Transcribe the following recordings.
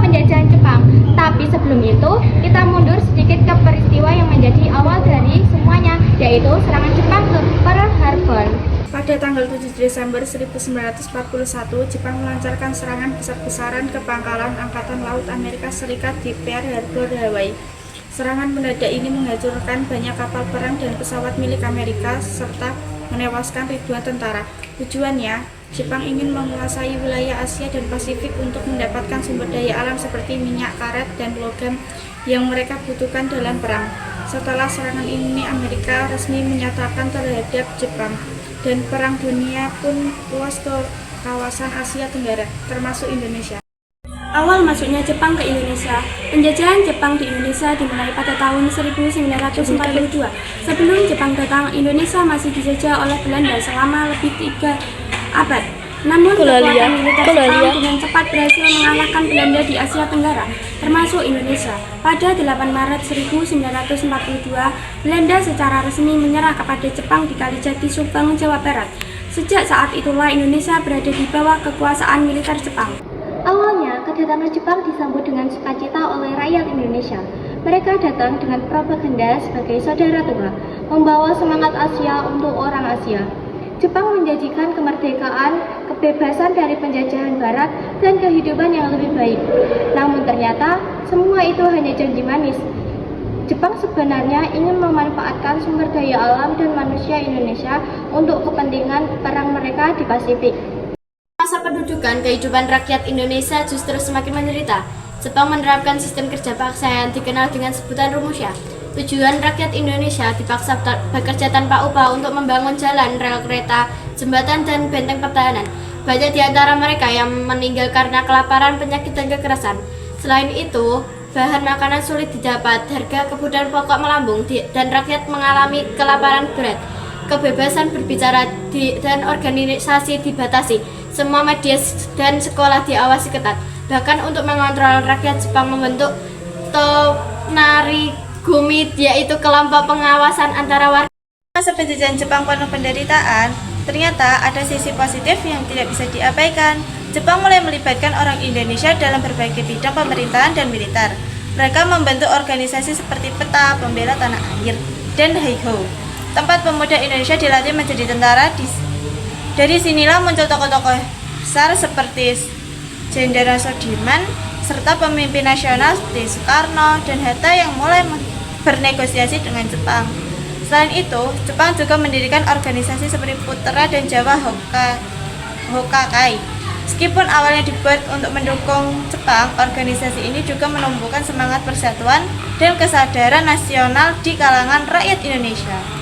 penjajahan Jepang. Tapi sebelum itu, kita mundur sedikit ke peristiwa yang menjadi awal dari semuanya, yaitu serangan Jepang ke Pearl Harbor. Pada tanggal 7 Desember 1941, Jepang melancarkan serangan besar-besaran ke pangkalan Angkatan Laut Amerika Serikat di Pearl Harbor, Hawaii. Serangan mendadak ini menghancurkan banyak kapal perang dan pesawat milik Amerika serta menewaskan ribuan tentara. Tujuannya, Jepang ingin menguasai wilayah Asia dan Pasifik untuk mendapatkan sumber daya alam seperti minyak, karet, dan logam yang mereka butuhkan dalam perang. Setelah serangan ini, Amerika resmi menyatakan terhadap Jepang, dan Perang Dunia pun luas ke kawasan Asia Tenggara, termasuk Indonesia. Awal masuknya Jepang ke Indonesia. Penjajahan Jepang di Indonesia dimulai pada tahun 1942. Sebelum Jepang datang, Indonesia masih dijajah oleh Belanda selama lebih 3 abad. Namun kekuatan militer Jepang dengan cepat berhasil mengalahkan Belanda di Asia Tenggara, termasuk Indonesia. Pada 8 Maret 1942, Belanda secara resmi menyerah kepada Jepang di Kalijati, Subang, Jawa Barat. Sejak saat itulah Indonesia berada di bawah kekuasaan militer Jepang. Awalnya, kedatangan Jepang disambut dengan sukacita oleh rakyat Indonesia. Mereka datang dengan propaganda sebagai saudara tua, membawa semangat Asia untuk orang Asia. Jepang menjanjikan kemerdekaan, kebebasan dari penjajahan Barat, dan kehidupan yang lebih baik. Namun ternyata, semua itu hanya janji manis. Jepang sebenarnya ingin memanfaatkan sumber daya alam dan manusia Indonesia untuk kepentingan perang mereka di Pasifik. Masa pendudukan, kehidupan rakyat Indonesia justru semakin menderita. Jepang menerapkan sistem kerja paksa yang dikenal dengan sebutan rumusya. Tujuan rakyat Indonesia dipaksa bekerja tanpa upah untuk membangun jalan, rel kereta, jembatan, dan benteng pertahanan. Banyak di antara mereka yang meninggal karena kelaparan, penyakit, dan kekerasan. Selain itu, bahan makanan sulit didapat, harga kebutuhan pokok melambung, dan rakyat mengalami kelaparan berat. Kebebasan berbicara dan organisasi dibatasi. Semua media dan sekolah diawasi ketat. Bahkan untuk mengontrol rakyat, Jepang membentuk Tonarigumi, yaitu kelompok pengawasan antara warga. Masa penjajahan Jepang penuh penderitaan, ternyata ada sisi positif yang tidak bisa diabaikan. Jepang mulai melibatkan orang Indonesia dalam berbagai bidang pemerintahan dan militer. Mereka membentuk organisasi seperti PETA, Pembela Tanah Air, dan Heiho. Tempat pemuda Indonesia dilatih menjadi tentara. Dari sinilah muncul tokoh-tokoh besar seperti Jenderal Sudirman, serta pemimpin nasional seperti Soekarno dan Hatta yang mulai bernegosiasi dengan Jepang. Selain itu, Jepang juga mendirikan organisasi seperti Putra dan Jawa Hokkai. Meskipun awalnya dibuat untuk mendukung Jepang, organisasi ini juga menumbuhkan semangat persatuan dan kesadaran nasional di kalangan rakyat Indonesia.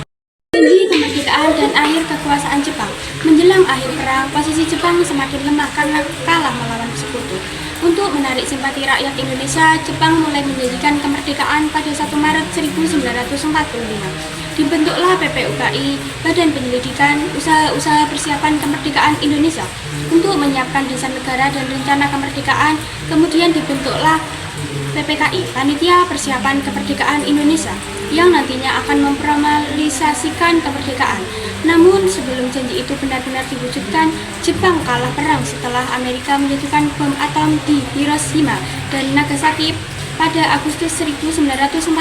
Tinggi kemerdekaan dan akhir kekuasaan Jepang. Menjelang akhir perang, posisi Jepang semakin lemah karena kalah melawan sekutu. Untuk menarik simpati rakyat Indonesia, Jepang mulai menjadikan kemerdekaan pada 1 Maret 1945. Dibentuklah PPUKI, Badan Penyelidikan Usaha-Usaha Persiapan Kemerdekaan Indonesia, untuk menyiapkan desain negara dan rencana kemerdekaan. Kemudian dibentuklah PPKI, Panitia Persiapan Kemerdekaan Indonesia, yang nantinya akan memformalisasikan kemerdekaan. Namun sebelum janji itu benar-benar diwujudkan, Jepang kalah perang setelah Amerika menjatuhkan bom atom di Hiroshima dan Nagasaki pada Agustus 1945.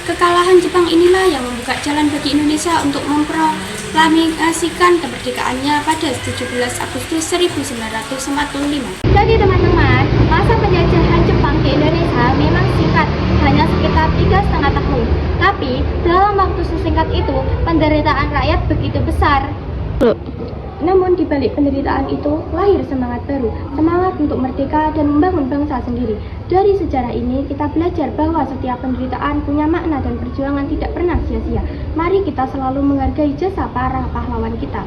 Kekalahan Jepang inilah yang membuka jalan bagi Indonesia untuk memproklamasikan kemerdekaannya pada 17 Agustus 1945. Jadi teman-teman, masa penjajahan Jepang di Indonesia memang singkat, hanya sekitar 3,5 tahun. Tapi dalam waktu sesingkat itu, penderitaan rakyat begitu besar. Namun di balik penderitaan itu lahir semangat baru, semangat untuk merdeka dan membangun bangsa sendiri. Dari sejarah ini kita belajar bahwa setiap penderitaan punya makna dan perjuangan tidak pernah sia-sia. Mari kita selalu menghargai jasa para pahlawan kita.